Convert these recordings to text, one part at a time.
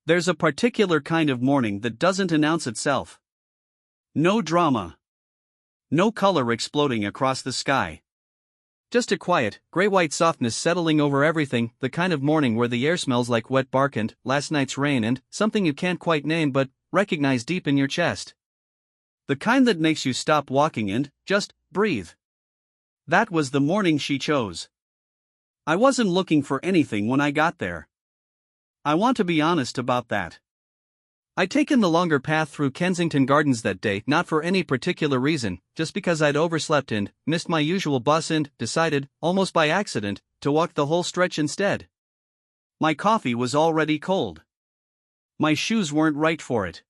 There's a particular kind of morning that doesn't announce itself. No drama. No color exploding across the sky. Just a quiet, gray-white softness settling over everything, the kind of morning where the air smells like wet bark and last night's rain and something you can't quite name but recognize deep in your chest. The kind that makes you stop walking and just breathe. That was the morning she chose. I wasn't looking for anything when I got there. I want to be honest about that. I'd taken the longer path through Kensington Gardens that day, not for any particular reason, just because I'd overslept and missed my usual bus and decided, almost by accident, to walk the whole stretch instead. My coffee was already cold. My shoes weren't right for it.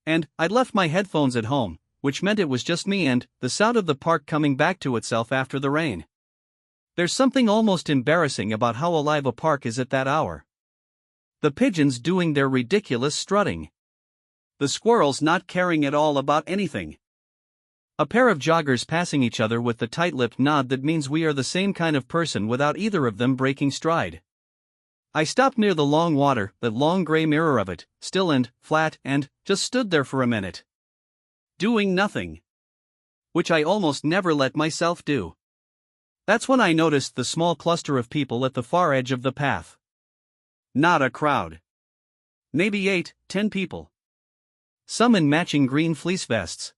And I'd left my headphones at home, which meant it was just me and the sound of the park coming back to itself after the rain. There's something almost embarrassing about how alive a park is at that hour. The pigeons doing their ridiculous strutting. The squirrels not caring at all about anything. A pair of joggers passing each other with the tight-lipped nod that means we are the same kind of person without either of them breaking stride. I stopped near the long water, that long gray mirror of it, still and flat, and just stood there for a minute. Doing nothing. Which I almost never let myself do. That's when I noticed the small cluster of people at the far edge of the path. Not a crowd. Maybe 8-10 people. Some in matching green fleece vests.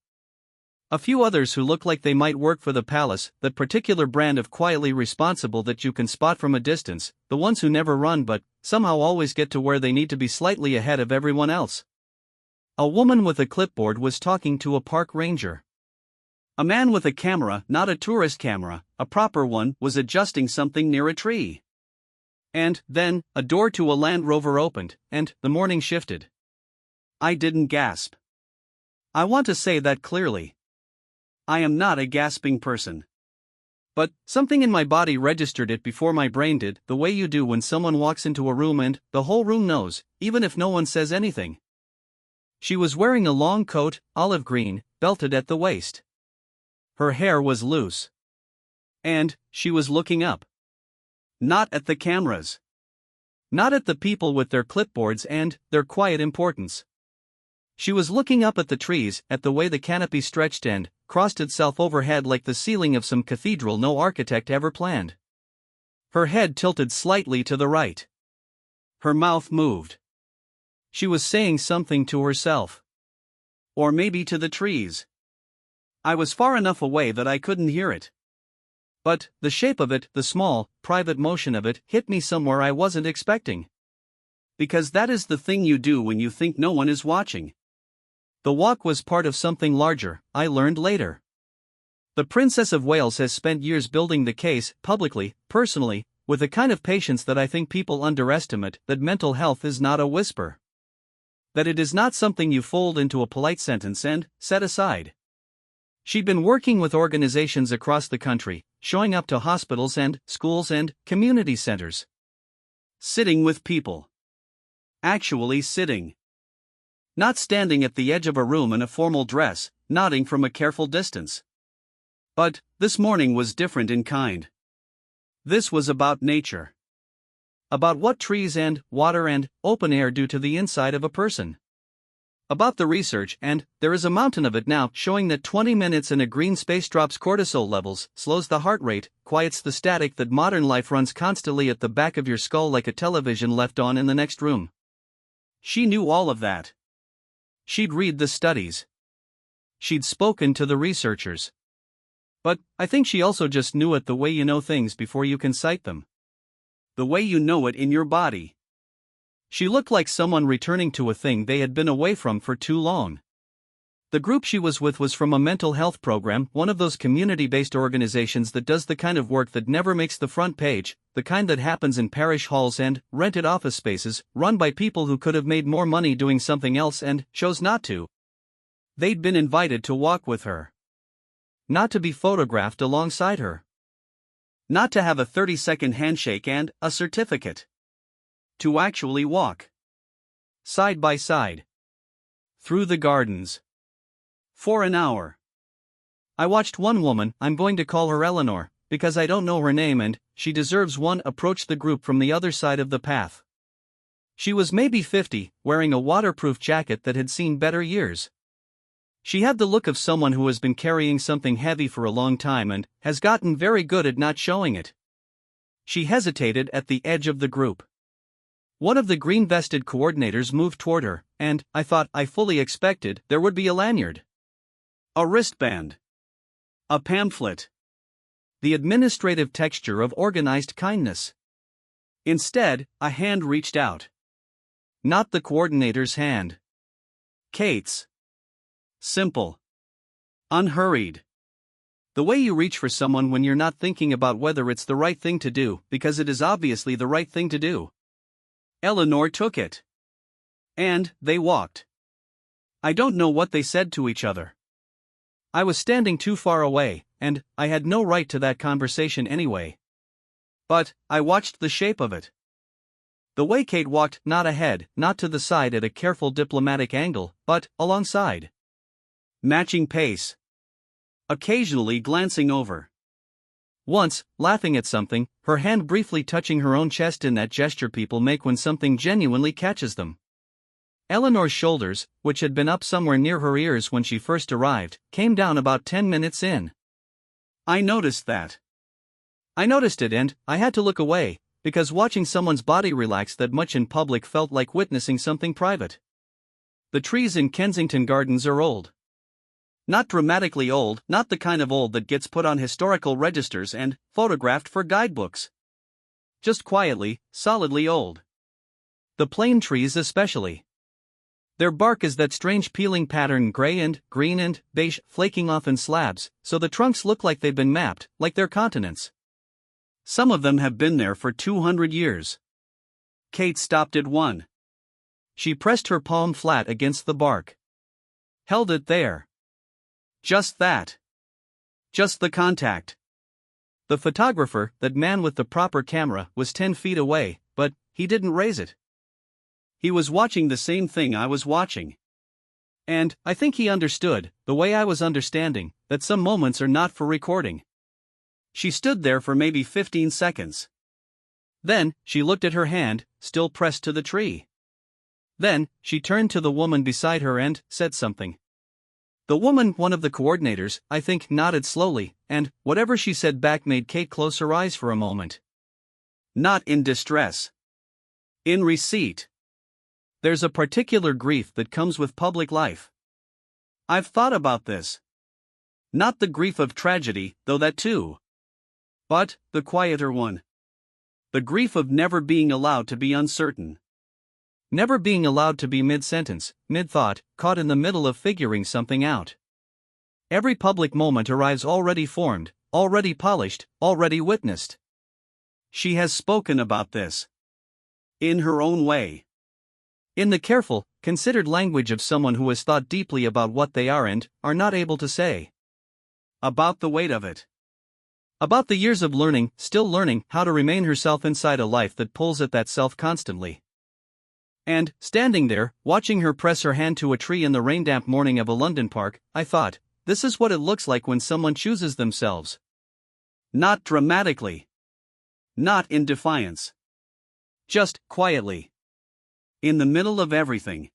A few others who look like they might work for the palace, that particular brand of quietly responsible that you can spot from a distance, the ones who never run but somehow always get to where they need to be slightly ahead of everyone else. A woman with a clipboard was talking to a park ranger. A man with a camera, not a tourist camera, a proper one, was adjusting something near a tree. And then, a door to a Land Rover opened, and the morning shifted. I didn't gasp. I want to say that clearly. I am not a gasping person. But something in my body registered it before my brain did, the way you do when someone walks into a room and the whole room knows, even if no one says anything. She was wearing a long coat, olive green, belted at the waist. Her hair was loose. And she was looking up. Not at the cameras. Not at the people with their clipboards and their quiet importance. She was looking up at the trees, at the way the canopy stretched and crossed itself overhead like the ceiling of some cathedral no architect ever planned. Her head tilted slightly to the right. Her mouth moved. She was saying something to herself. Or maybe to the trees. I was far enough away that I couldn't hear it. But the shape of it, the small, private motion of it, hit me somewhere I wasn't expecting. Because that is the thing you do when you think no one is watching. The walk was part of something larger, I learned later. The Princess of Wales has spent years building the case, publicly, personally, with a kind of patience that I think people underestimate, that mental health is not a whisper. That it is not something you fold into a polite sentence and set aside. She'd been working with organizations across the country, showing up to hospitals and schools and community centers. Sitting with people. Actually sitting. Not standing at the edge of a room in a formal dress, nodding from a careful distance. But this morning was different in kind. This was about nature. About what trees and water and open air do to the inside of a person. About the research, and there is a mountain of it now, showing that 20 minutes in a green space drops cortisol levels, slows the heart rate, quiets the static that modern life runs constantly at the back of your skull like a television left on in the next room. She knew all of that. She'd read the studies. She'd spoken to the researchers. But I think she also just knew it the way you know things before you can cite them. The way you know it in your body. She looked like someone returning to a thing they had been away from for too long. The group she was with was from a mental health program, one of those community-based organizations that does the kind of work that never makes the front page, the kind that happens in parish halls and rented office spaces, run by people who could have made more money doing something else and chose not to. They'd been invited to walk with her. Not to be photographed alongside her. Not to have a 30-second handshake and a certificate. To actually walk. Side by side. Through the gardens. For an hour. I watched one woman, I'm going to call her Eleanor, because I don't know her name and she deserves one, approach the group from the other side of the path. She was maybe 50, wearing a waterproof jacket that had seen better years. She had the look of someone who has been carrying something heavy for a long time and has gotten very good at not showing it. She hesitated at the edge of the group. One of the green-vested coordinators moved toward her, and I fully expected there would be a lanyard, a wristband, a pamphlet, the administrative texture of organized kindness. Instead, a hand reached out. Not the coordinator's hand. Kate's. Simple. Unhurried. The way you reach for someone when you're not thinking about whether it's the right thing to do, because it is obviously the right thing to do. Eleanor took it. And they walked. I don't know what they said to each other. I was standing too far away, and I had no right to that conversation anyway. But I watched the shape of it. The way Kate walked, not ahead, not to the side at a careful diplomatic angle, but alongside. Matching pace. Occasionally glancing over. Once, laughing at something, her hand briefly touching her own chest in that gesture people make when something genuinely catches them. Eleanor's shoulders, which had been up somewhere near her ears when she first arrived, came down about 10 minutes in. I noticed that. I noticed it and I had to look away, because watching someone's body relax that much in public felt like witnessing something private. The trees in Kensington Gardens are old. Not dramatically old, not the kind of old that gets put on historical registers and photographed for guidebooks. Just quietly, solidly old. The plane trees especially. Their bark is that strange peeling pattern, gray and green and beige, flaking off in slabs, so the trunks look like they've been mapped, like they're continents. Some of them have been there for 200 years. Kate stopped at one. She pressed her palm flat against the bark. Held it there. Just that. Just the contact. The photographer, that man with the proper camera, was 10 feet away, but he didn't raise it. He was watching the same thing I was watching. And I think he understood, the way I was understanding, that some moments are not for recording. She stood there for maybe 15 seconds. Then, she looked at her hand, still pressed to the tree. Then, she turned to the woman beside her and said something. The woman, one of the coordinators, I think, nodded slowly, and whatever she said back made Kate close her eyes for a moment. Not in distress. In receipt. There's a particular grief that comes with public life. I've thought about this. Not the grief of tragedy, though that too. But the quieter one. The grief of never being allowed to be uncertain. Never being allowed to be mid-sentence, mid-thought, caught in the middle of figuring something out. Every public moment arrives already formed, already polished, already witnessed. She has spoken about this. In her own way. In the careful, considered language of someone who has thought deeply about what they are and are not able to say. About the weight of it. About the years of learning, still learning how to remain herself inside a life that pulls at that self constantly. And, standing there, watching her press her hand to a tree in the rain-damp morning of a London park, I thought, this is what it looks like when someone chooses themselves. Not dramatically. Not in defiance. Just quietly. In the middle of everything.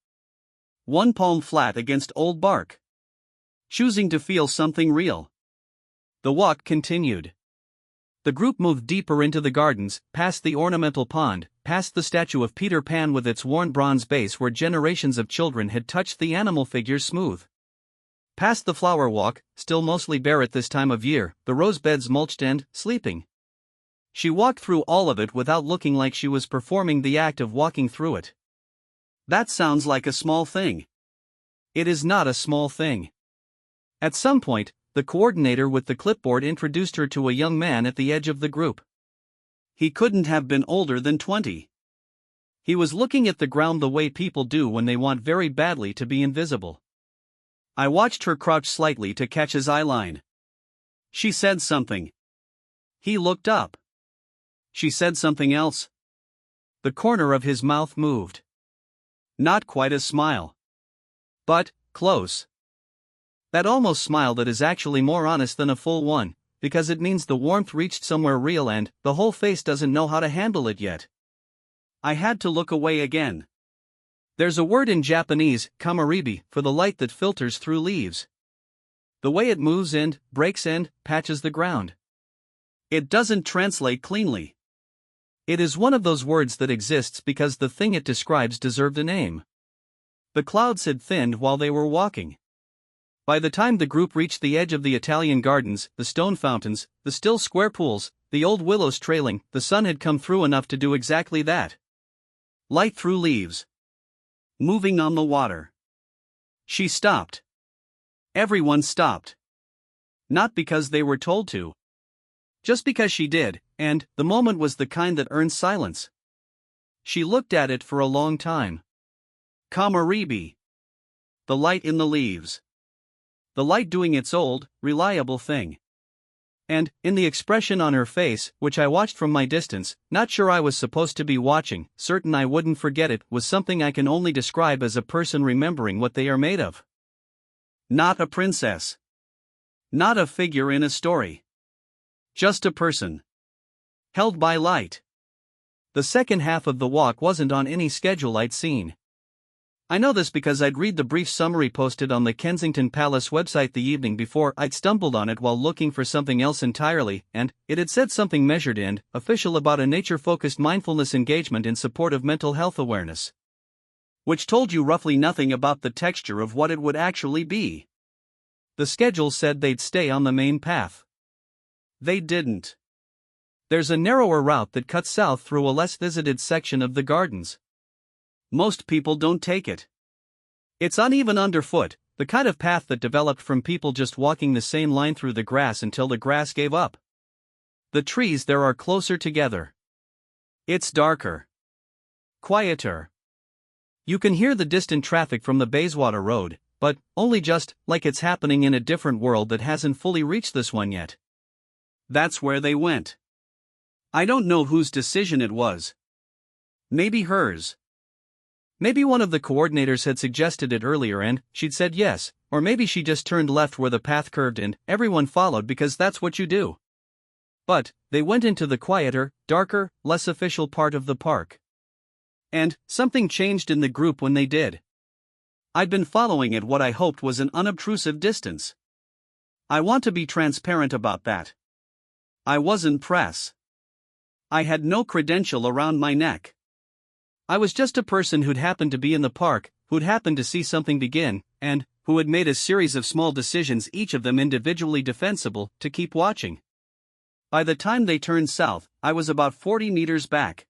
One palm flat against old bark. Choosing to feel something real. The walk continued. The group moved deeper into the gardens, past the ornamental pond, past the statue of Peter Pan with its worn bronze base where generations of children had touched the animal figures smooth. Past the flower walk, still mostly bare at this time of year, the rose beds mulched and sleeping. She walked through all of it without looking like she was performing the act of walking through it. That sounds like a small thing. It is not a small thing. At some point, the coordinator with the clipboard introduced her to a young man at the edge of the group. He couldn't have been older than 20. He was looking at the ground the way people do when they want very badly to be invisible. I watched her crouch slightly to catch his eyeline. She said something. He looked up. She said something else. The corner of his mouth moved. Not quite a smile. But close. That almost smile that is actually more honest than a full one, because it means the warmth reached somewhere real and the whole face doesn't know how to handle it yet. I had to look away again. There's a word in Japanese, kamaribi, for the light that filters through leaves. The way it moves and breaks and patches the ground. It doesn't translate cleanly. It is one of those words that exists because the thing it describes deserved a name. The clouds had thinned while they were walking. By the time the group reached the edge of the Italian gardens, the stone fountains, the still square pools, the old willows trailing, the sun had come through enough to do exactly that. Light through leaves. Moving on the water. She stopped. Everyone stopped. Not because they were told to. Just because she did, and the moment was the kind that earns silence. She looked at it for a long time. Kamaribi. The light in the leaves. The light doing its old, reliable thing. And, in the expression on her face, which I watched from my distance, not sure I was supposed to be watching, certain I wouldn't forget it, was something I can only describe as a person remembering what they are made of. Not a princess. Not a figure in a story. Just a person. Held by light. The second half of the walk wasn't on any schedule I'd seen. I know this because I'd read the brief summary posted on the Kensington Palace website the evening before. I'd stumbled on it while looking for something else entirely, and it had said something measured and official about a nature-focused mindfulness engagement in support of mental health awareness. Which told you roughly nothing about the texture of what it would actually be. The schedule said they'd stay on the main path. They didn't. There's a narrower route that cuts south through a less visited section of the gardens. Most people don't take it. It's uneven underfoot, the kind of path that developed from people just walking the same line through the grass until the grass gave up. The trees there are closer together. It's darker. Quieter. You can hear the distant traffic from the Bayswater Road, but only just, like it's happening in a different world that hasn't fully reached this one yet. That's where they went. I don't know whose decision it was. Maybe hers. Maybe one of the coordinators had suggested it earlier and she'd said yes, or maybe she just turned left where the path curved and everyone followed because that's what you do. But they went into the quieter, darker, less official part of the park. And something changed in the group when they did. I'd been following at what I hoped was an unobtrusive distance. I want to be transparent about that. I wasn't press. I had no credential around my neck. I was just a person who'd happened to be in the park, who'd happened to see something begin, and who had made a series of small decisions, each of them individually defensible, to keep watching. By the time they turned south, I was about 40 meters back.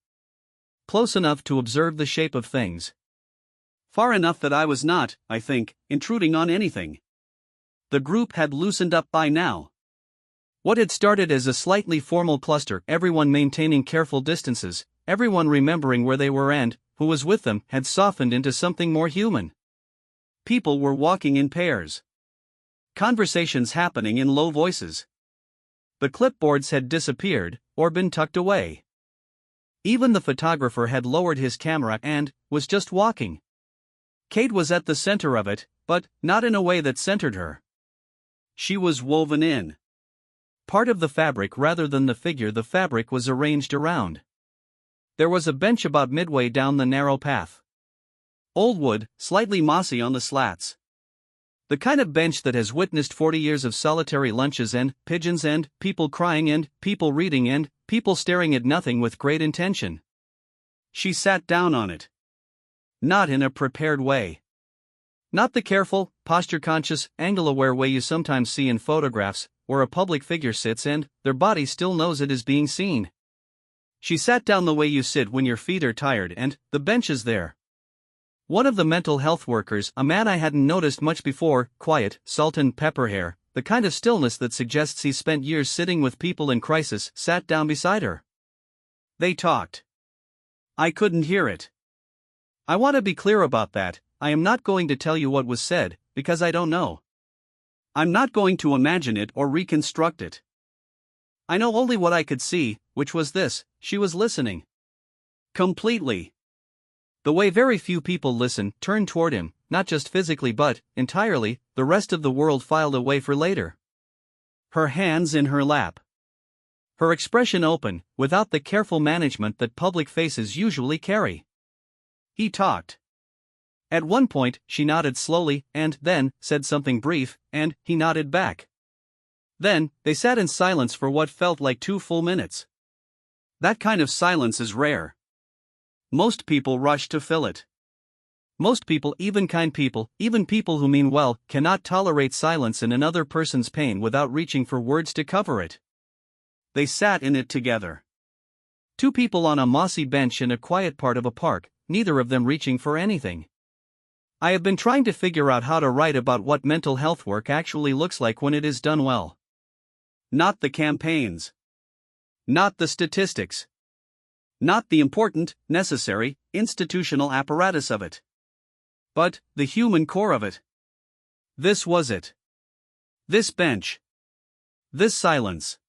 Close enough to observe the shape of things. Far enough that I was not, I think, intruding on anything. The group had loosened up by now. What had started as a slightly formal cluster, everyone maintaining careful distances, everyone remembering where they were and who was with them, had softened into something more human. People were walking in pairs. Conversations happening in low voices. The clipboards had disappeared, or been tucked away. Even the photographer had lowered his camera and was just walking. Kate was at the center of it, but not in a way that centered her. She was woven in. Part of the fabric rather than the figure the fabric was arranged around. There was a bench about midway down the narrow path. Old wood, slightly mossy on the slats. The kind of bench that has witnessed 40 years of solitary lunches and pigeons and people crying and people reading and people staring at nothing with great intention. She sat down on it. Not in a prepared way. Not the careful, posture-conscious, angle-aware way you sometimes see in photographs, where a public figure sits and their body still knows it is being seen. She sat down the way you sit when your feet are tired and the bench is there. One of the mental health workers, a man I hadn't noticed much before, quiet, salt and pepper hair, the kind of stillness that suggests he spent years sitting with people in crisis, sat down beside her. They talked. I couldn't hear it. I want to be clear about that. I am not going to tell you what was said, because I don't know. I'm not going to imagine it or reconstruct it. I know only what I could see, which was this: she was listening. Completely. The way very few people listen, turned toward him, not just physically but, entirely, the rest of the world filed away for later. Her hands in her lap. her expression open, without the careful management that public faces usually carry. He talked. At one point, she nodded slowly, and then said something brief, and he nodded back. Then, they sat in silence for what felt like 2 full minutes. That kind of silence is rare. Most people rush to fill it. Most people, even kind people, even people who mean well, cannot tolerate silence in another person's pain without reaching for words to cover it. They sat in it together. 2 people on a mossy bench in a quiet part of a park, neither of them reaching for anything. I have been trying to figure out how to write about what mental health work actually looks like when it is done well. Not the campaigns. Not the statistics. Not the important, necessary, institutional apparatus of it. But the human core of it. This was it. This bench. This silence.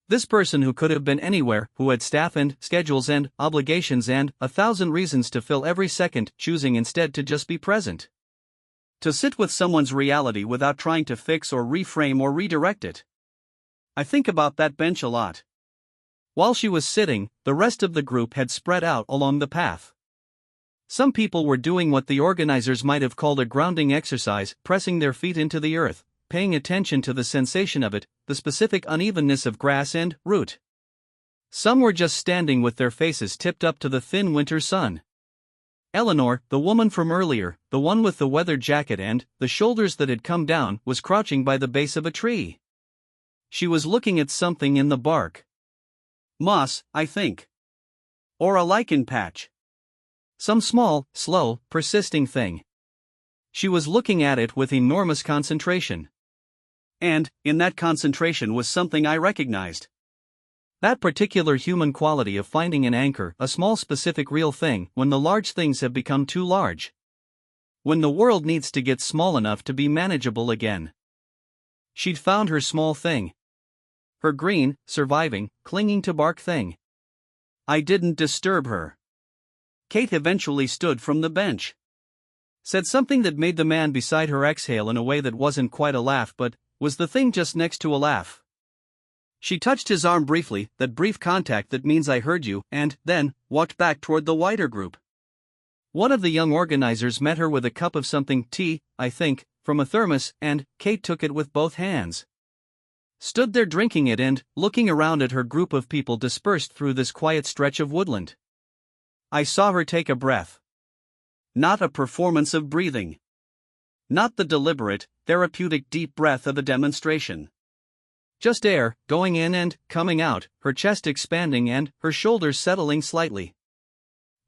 This person who could have been anywhere, who had staff and schedules and obligations and 1,000 reasons to fill every second, choosing instead to just be present. To sit with someone's reality without trying to fix or reframe or redirect it. I think about that bench a lot. While she was sitting, the rest of the group had spread out along the path. Some people were doing what the organizers might have called a grounding exercise, pressing their feet into the earth, paying attention to the sensation of it, the specific unevenness of grass and root. Some were just standing with their faces tipped up to the thin winter sun. Eleanor, the woman from earlier, the one with the weathered jacket and the shoulders that had come down, was crouching by the base of a tree. She was looking at something in the bark. Moss, I think. Or a lichen patch. Some small, slow, persisting thing. She was looking at it with enormous concentration. And, in that concentration was something I recognized. That particular human quality of finding an anchor, a small specific real thing, when the large things have become too large. When the world needs to get small enough to be manageable again. She'd found her small thing. Her green, surviving, clinging to bark thing. I didn't disturb her. Kate eventually stood from the bench. Said something that made the man beside her exhale in a way that wasn't quite a laugh but was the thing just next to a laugh. She touched his arm briefly, that brief contact that means I heard you, and then walked back toward the wider group. One of the young organizers met her with a cup of something, tea, I think, from a thermos, and Kate took it with both hands. Stood there drinking it and looking around at her group of people dispersed through this quiet stretch of woodland. I saw her take a breath. Not a performance of breathing. Not the deliberate, therapeutic deep breath of a demonstration. Just air, going in and coming out, her chest expanding and her shoulders settling slightly.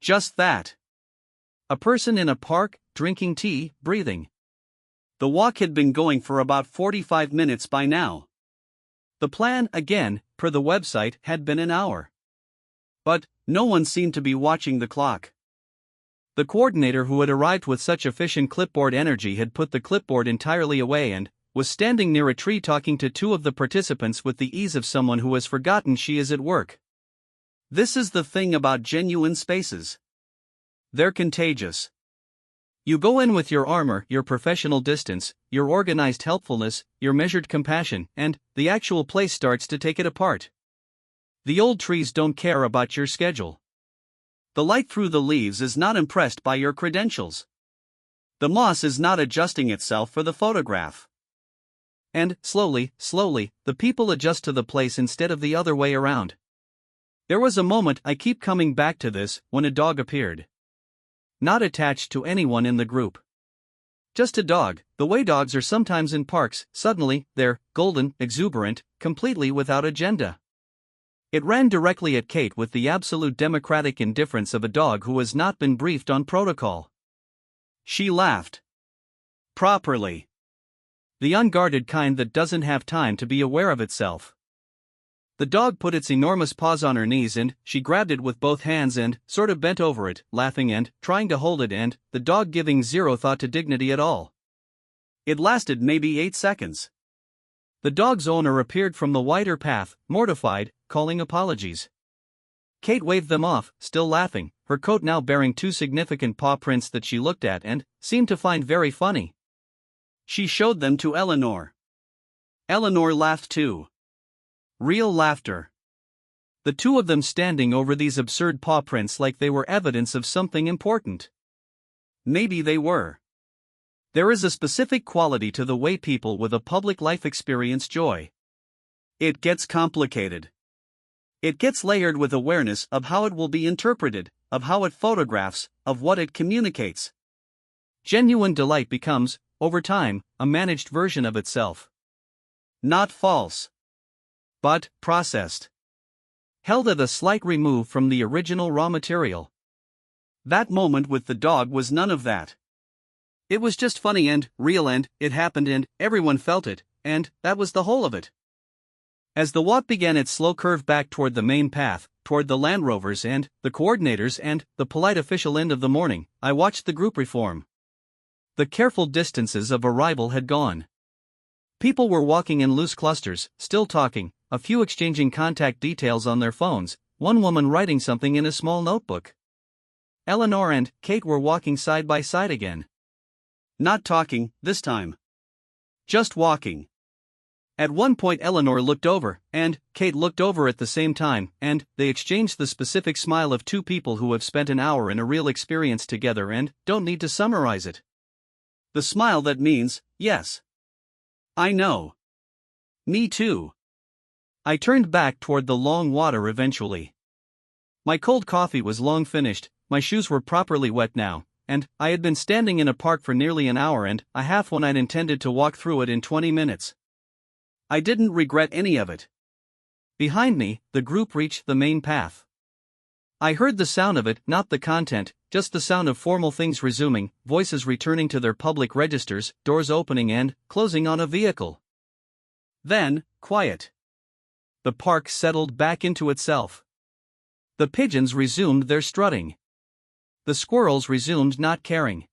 Just that. A person in a park, drinking tea, breathing. The walk had been going for about 45 minutes by now. The plan, again, per the website, had been an hour. But no one seemed to be watching the clock. The coordinator who had arrived with such efficient clipboard energy had put the clipboard entirely away and was standing near a tree talking to 2 of the participants with the ease of someone who has forgotten she is at work. This is the thing about genuine spaces. They're contagious. You go in with your armor, your professional distance, your organized helpfulness, your measured compassion, and the actual place starts to take it apart. The old trees don't care about your schedule. The light through the leaves is not impressed by your credentials. The moss is not adjusting itself for the photograph. And, slowly, the people adjust to the place instead of the other way around. There was a moment, I keep coming back to this, when a dog appeared. Not attached to anyone in the group. Just a dog, the way dogs are sometimes in parks, suddenly, they're golden, exuberant, completely without agenda. It ran directly at Kate with the absolute democratic indifference of a dog who has not been briefed on protocol. She laughed. Properly. The unguarded kind that doesn't have time to be aware of itself. The dog put its enormous paws on her knees and she grabbed it with both hands and sort of bent over it, laughing and trying to hold it and the dog giving zero thought to dignity at all. It lasted maybe 8 seconds. The dog's owner appeared from the wider path, mortified, calling apologies. Kate waved them off, still laughing, her coat now bearing 2 significant paw prints that she looked at and seemed to find very funny. She showed them to Eleanor. Eleanor laughed too. Real laughter. The two of them standing over these absurd paw prints like they were evidence of something important. Maybe they were. There is a specific quality to the way people with a public life experience joy. It gets complicated. It gets layered with awareness of how it will be interpreted, of how it photographs, of what it communicates. Genuine delight becomes, over time, a managed version of itself. Not false, but processed. Held at a slight remove from the original raw material. That moment with the dog was none of that. It was just funny and real, and it happened, and everyone felt it, and that was the whole of it. As the walk began its slow curve back toward the main path, toward the Land Rovers and the coordinators and the polite official end of the morning, I watched the group reform. The careful distances of arrival had gone. People were walking in loose clusters, still talking, a few exchanging contact details on their phones, one woman writing something in a small notebook. Eleanor and Kate were walking side by side again. Not talking, this time. Just walking. At one point Eleanor looked over, and Kate looked over at the same time, and they exchanged the specific smile of two people who have spent an hour in a real experience together and don't need to summarize it. The smile that means, yes. I know. Me too. I turned back toward the long water eventually. My cold coffee was long finished, my shoes were properly wet now, and I had been standing in a park for nearly an hour and a half when I'd intended to walk through it in 20 minutes. I didn't regret any of it. Behind me, the group reached the main path. I heard the sound of it, not the content, just the sound of formal things resuming, voices returning to their public registers, doors opening and closing on a vehicle. Then, quiet. The park settled back into itself. The pigeons resumed their strutting. The squirrels resumed not caring.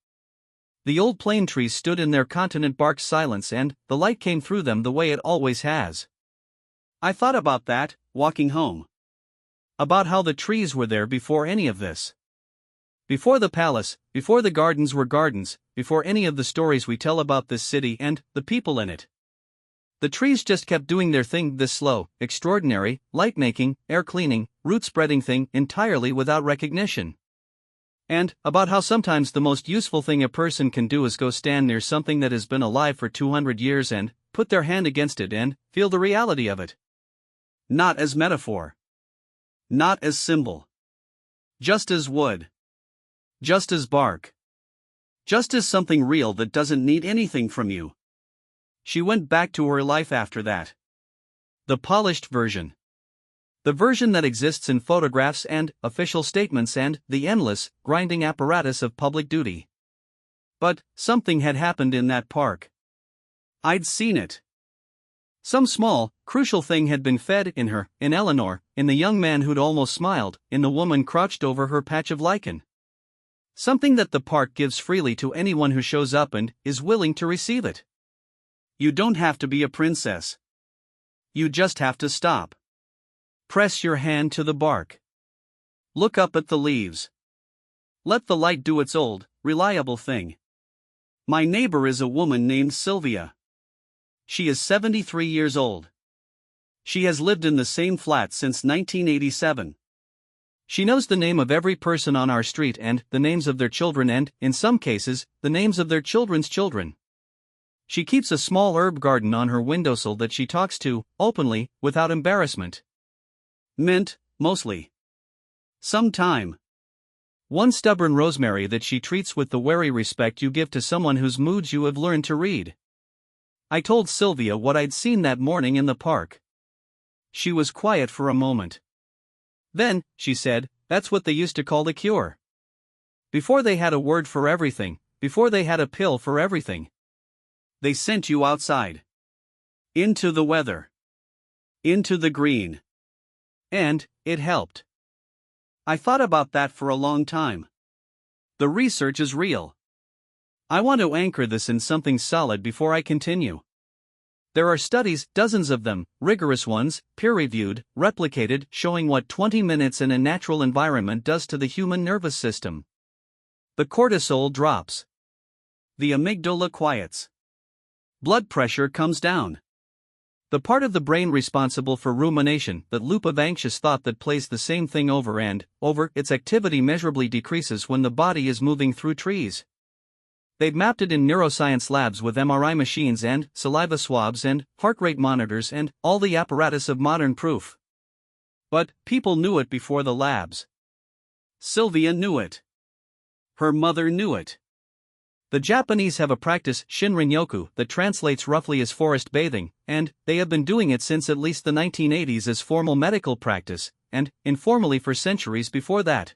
The old plane trees stood in their continent bark silence and the light came through them the way it always has. I thought about that, walking home. About how the trees were there before any of this. Before the palace, before the gardens were gardens, before any of the stories we tell about this city and the people in it. The trees just kept doing their thing, this slow, extraordinary, light-making, air-cleaning, root-spreading thing entirely without recognition. And about how sometimes the most useful thing a person can do is go stand near something that has been alive for 200 years and put their hand against it and feel the reality of it. Not as metaphor. Not as symbol. Just as wood. Just as bark. Just as something real that doesn't need anything from you. She went back to her life after that. The polished version. The version that exists in photographs and official statements and the endless, grinding apparatus of public duty. But something had happened in that park. I'd seen it. Some small, crucial thing had been fed in her, in Eleanor, in the young man who'd almost smiled, in the woman crouched over her patch of lichen. Something that the park gives freely to anyone who shows up and is willing to receive it. You don't have to be a princess. You just have to stop. Press your hand to the bark. Look up at the leaves. Let the light do its old, reliable thing. My neighbor is a woman named Sylvia. She is 73 years old. She has lived in the same flat since 1987. She knows the name of every person on our street and the names of their children and, in some cases, the names of their children's children. She keeps a small herb garden on her windowsill that she talks to, openly, without embarrassment. Mint, mostly. Some thyme. One stubborn rosemary that she treats with the wary respect you give to someone whose moods you have learned to read. I told Sylvia what I'd seen that morning in the park. She was quiet for a moment. Then, she said, that's what they used to call the cure. Before they had a word for everything, before they had a pill for everything. They sent you outside. Into the weather. Into the green. And it helped. I thought about that for a long time. The research is real. I want to anchor this in something solid before I continue. There are studies, dozens of them, rigorous ones, peer-reviewed, replicated, showing what 20 minutes in a natural environment does to the human nervous system. The cortisol drops. The amygdala quiets. Blood pressure comes down. The part of the brain responsible for rumination, that loop of anxious thought that plays the same thing over and over, its activity measurably decreases when the body is moving through trees. They'd mapped it in neuroscience labs with MRI machines and saliva swabs and heart rate monitors and all the apparatus of modern proof. But people knew it before the labs. Sylvia knew it. Her mother knew it. The Japanese have a practice, Shinrin-yoku, that translates roughly as forest bathing, and they have been doing it since at least the 1980s as formal medical practice, and informally for centuries before that.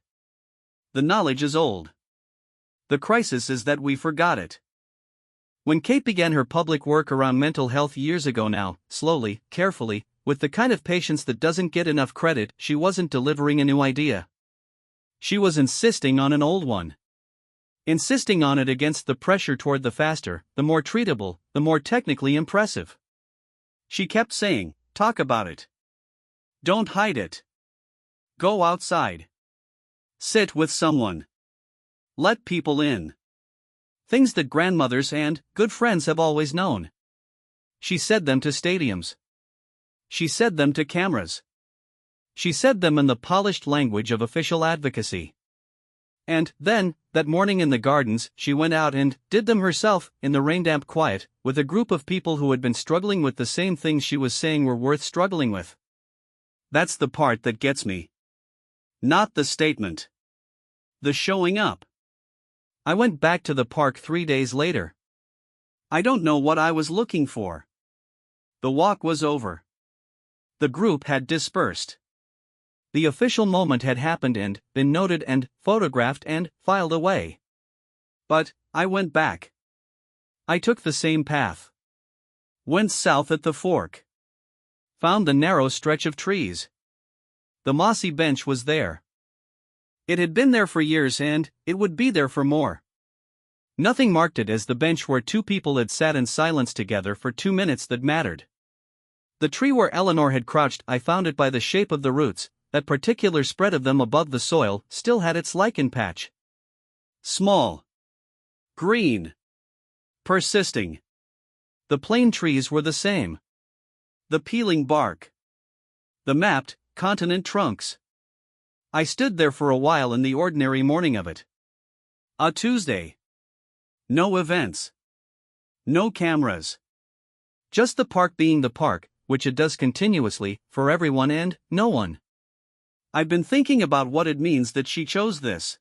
The knowledge is old. The crisis is that we forgot it. When Kate began her public work around mental health years ago now, slowly, carefully, with the kind of patience that doesn't get enough credit, she wasn't delivering a new idea. She was insisting on an old one. Insisting on it against the pressure toward the faster, the more treatable, the more technically impressive. She kept saying, talk about it. Don't hide it. Go outside. Sit with someone. Let people in. Things that grandmothers and good friends have always known. She said them to stadiums. She said them to cameras. She said them in the polished language of official advocacy. And then, that morning in the gardens, she went out and did them herself, in the raindamp quiet, with a group of people who had been struggling with the same things she was saying were worth struggling with. That's the part that gets me. Not the statement. The showing up. I went back to the park 3 days later. I don't know what I was looking for. The walk was over. The group had dispersed. The official moment had happened and been noted and photographed and filed away. But I went back. I took the same path. Went south at the fork. Found the narrow stretch of trees. The mossy bench was there. It had been there for years and it would be there for more. Nothing marked it as the bench where two people had sat in silence together for 2 minutes that mattered. The tree where Eleanor had crouched, I found it by the shape of the roots. That particular spread of them above the soil still had its lichen patch. Small. Green. Persisting. The plain trees were the same. The peeling bark. The mapped, continent trunks. I stood there for a while in the ordinary morning of it. A Tuesday. No events. No cameras. Just the park being the park, which it does continuously, for everyone and no one. I've been thinking about what it means that she chose this.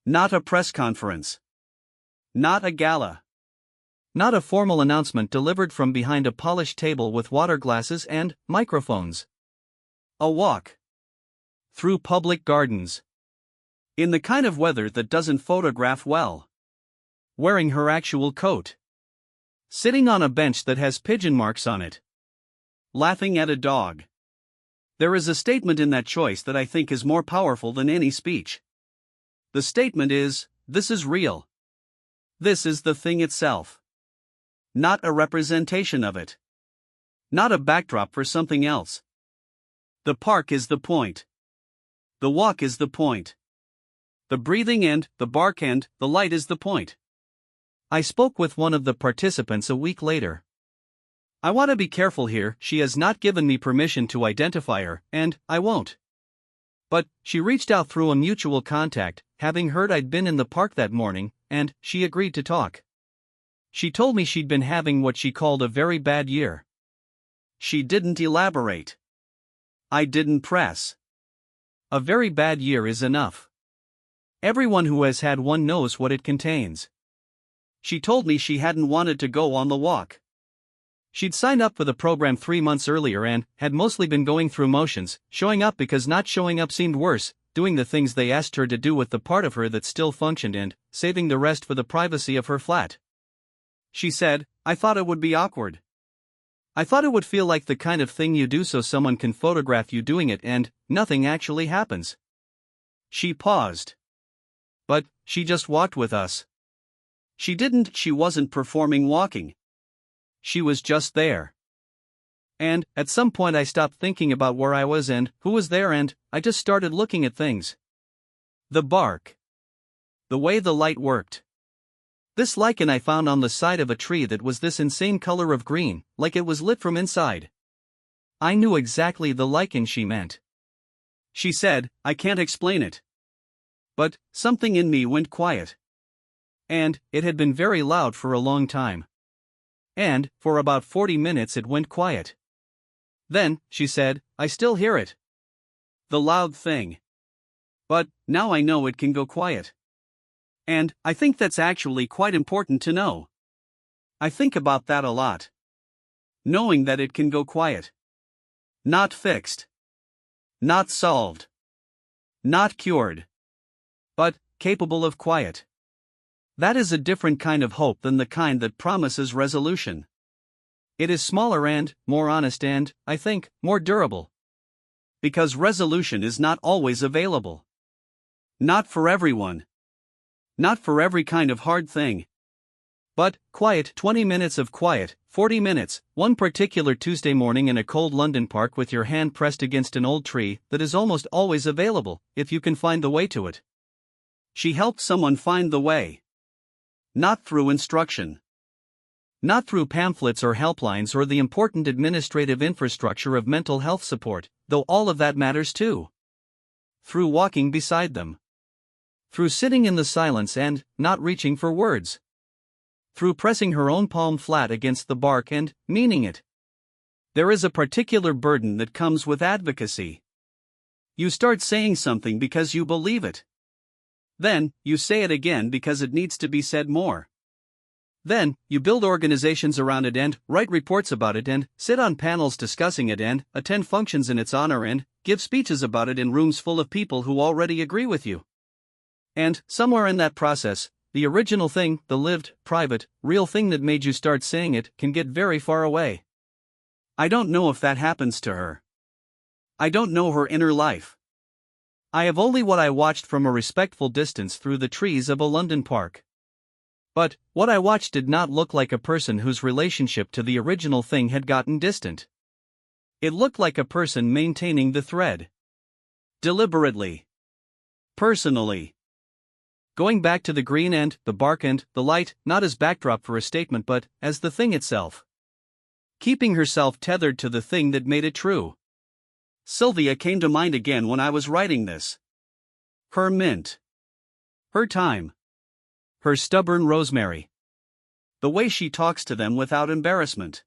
Not a press conference. Not a gala. Not a formal announcement delivered from behind a polished table with water glasses and microphones. A walk. Through public gardens. In the kind of weather that doesn't photograph well. Wearing her actual coat. Sitting on a bench that has pigeon marks on it. Laughing at a dog. There is a statement in that choice that I think is more powerful than any speech. The statement is, this is real. This is the thing itself. Not a representation of it. Not a backdrop for something else. The park is the point. The walk is the point. The breathing and the bark and the light is the point. I spoke with one of the participants a week later. I want to be careful here, she has not given me permission to identify her, and I won't. But she reached out through a mutual contact, having heard I'd been in the park that morning, and she agreed to talk. She told me she'd been having what she called a very bad year. She didn't elaborate. I didn't press. A very bad year is enough. Everyone who has had one knows what it contains. She told me she hadn't wanted to go on the walk. She'd signed up for the program 3 months earlier and had mostly been going through motions, showing up because not showing up seemed worse, doing the things they asked her to do with the part of her that still functioned and saving the rest for the privacy of her flat. She said, I thought it would be awkward. I thought it would feel like the kind of thing you do so someone can photograph you doing it and nothing actually happens. She paused. But she just walked with us. She wasn't performing walking. She was just there. And, at some point I stopped thinking about where I was and who was there and I just started looking at things. The bark. The way the light worked. This lichen I found on the side of a tree that was this insane color of green, like it was lit from inside. I knew exactly the lichen she meant. She said, I can't explain it. But something in me went quiet. And it had been very loud for a long time. And for about 40 minutes it went quiet. Then, she said, I still hear it. The loud thing. But now I know it can go quiet. And I think that's actually quite important to know. I think about that a lot. Knowing that it can go quiet. Not fixed. Not solved. Not cured. But capable of quiet. That is a different kind of hope than the kind that promises resolution. It is smaller and more honest and, I think, more durable. Because resolution is not always available. Not for everyone. Not for every kind of hard thing. But, quiet, 20 minutes of quiet, 40 minutes, one particular Tuesday morning in a cold London park with your hand pressed against an old tree that is almost always available, if you can find the way to it. She helped someone find the way. Not through instruction. Not through pamphlets or helplines or the important administrative infrastructure of mental health support, though all of that matters too. Through walking beside them. Through sitting in the silence and not reaching for words. Through pressing her own palm flat against the bark and meaning it. There is a particular burden that comes with advocacy. You start saying something because you believe it. Then, you say it again because it needs to be said more. Then, you build organizations around it and write reports about it and sit on panels discussing it and attend functions in its honor and give speeches about it in rooms full of people who already agree with you. And, somewhere in that process, the original thing, the lived, private, real thing that made you start saying it, can get very far away. I don't know if that happens to her. I don't know her inner life. I have only what I watched from a respectful distance through the trees of a London park. But, what I watched did not look like a person whose relationship to the original thing had gotten distant. It looked like a person maintaining the thread. Deliberately. Personally. Going back to the green and the bark and the light, not as backdrop for a statement but as the thing itself. Keeping herself tethered to the thing that made it true. Sylvia came to mind again when I was writing this. Her mint. Her time. Her stubborn rosemary. The way she talks to them without embarrassment.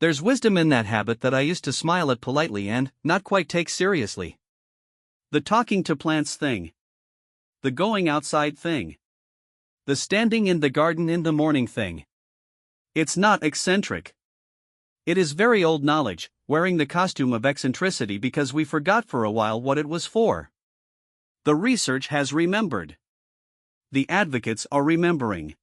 There's wisdom in that habit that I used to smile at politely and not quite take seriously. The talking to plants thing. The going outside thing. The standing in the garden in the morning thing. It's not eccentric. It is very old knowledge, wearing the costume of eccentricity because we forgot for a while what it was for. The research has remembered. The advocates are remembering.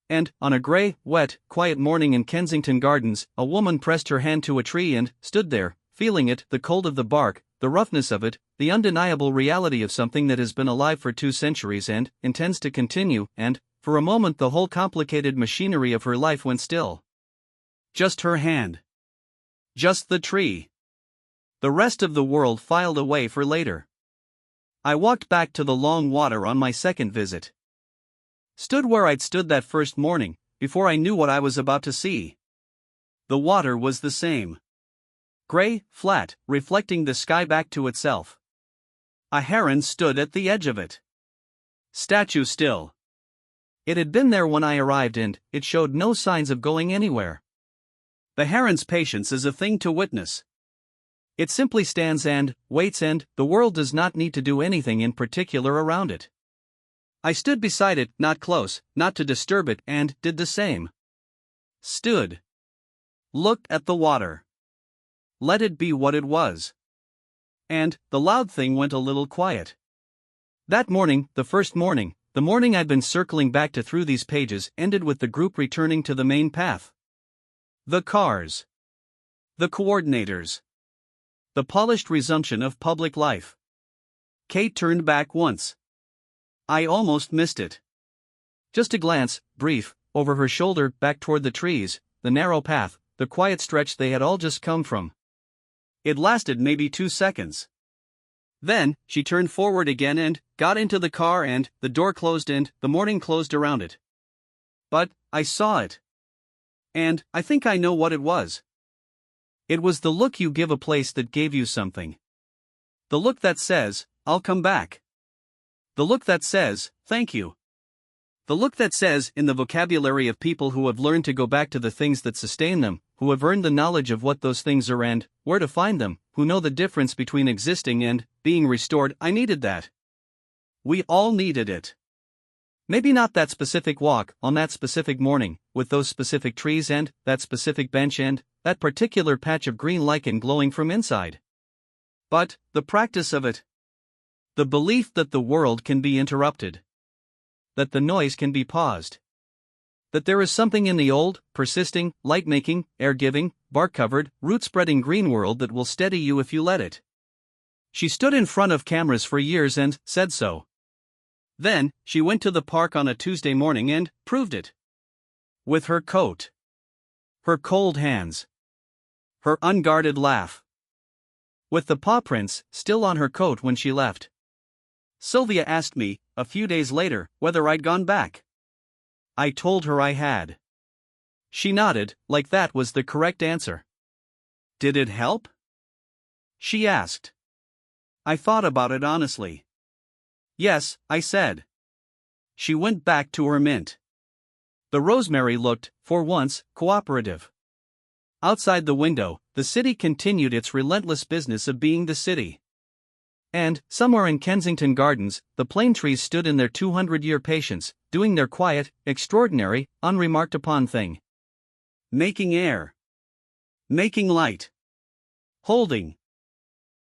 And, on a grey, wet, quiet morning in Kensington Gardens, a woman pressed her hand to a tree and stood there, feeling it, the cold of the bark, the roughness of it, the undeniable reality of something that has been alive for 2 centuries and intends to continue, and, for a moment the whole complicated machinery of her life went still. Just her hand. Just the tree. The rest of the world filed away for later. I walked back to the long water on my second visit. Stood where I'd stood that first morning, before I knew what I was about to see. The water was the same. Gray, flat, reflecting the sky back to itself. A heron stood at the edge of it. Statue still. It had been there when I arrived and it showed no signs of going anywhere. The heron's patience is a thing to witness. It simply stands and waits and the world does not need to do anything in particular around it. I stood beside it, not close, not to disturb it, and did the same. Stood. Looked at the water. Let it be what it was. And the loud thing went a little quiet. That morning, the first morning, the morning I'd been circling back to through these pages, ended with the group returning to the main path. The cars. The coordinators. The polished resumption of public life. Kate turned back once. I almost missed it. Just a glance, brief, over her shoulder, back toward the trees, the narrow path, the quiet stretch they had all just come from. It lasted maybe 2 seconds. Then, she turned forward again and got into the car and the door closed and the morning closed around it. But, I saw it. And, I think I know what it was. It was the look you give a place that gave you something. The look that says, I'll come back. The look that says, thank you. The look that says, in the vocabulary of people who have learned to go back to the things that sustain them, who have earned the knowledge of what those things are and where to find them, who know the difference between existing and being restored, I needed that. We all needed it. Maybe not that specific walk, on that specific morning, with those specific trees and that specific bench and that particular patch of green lichen glowing from inside. But, the practice of it. The belief that the world can be interrupted. That the noise can be paused. That there is something in the old, persisting, light-making, air-giving, bark-covered, root-spreading green world that will steady you if you let it. She stood in front of cameras for years and said so. Then, she went to the park on a Tuesday morning and proved it. With her coat. Her cold hands. Her unguarded laugh. With the paw prints still on her coat when she left. Sylvia asked me, a few days later, whether I'd gone back. I told her I had. She nodded, like that was the correct answer. Did it help? She asked. I thought about it honestly. Yes, I said. She went back to her mint. The rosemary looked, for once, cooperative. Outside the window, the city continued its relentless business of being the city. And, somewhere in Kensington Gardens, the plane trees stood in their 200-year patience, doing their quiet, extraordinary, unremarked-upon thing. Making air. Making light. Holding.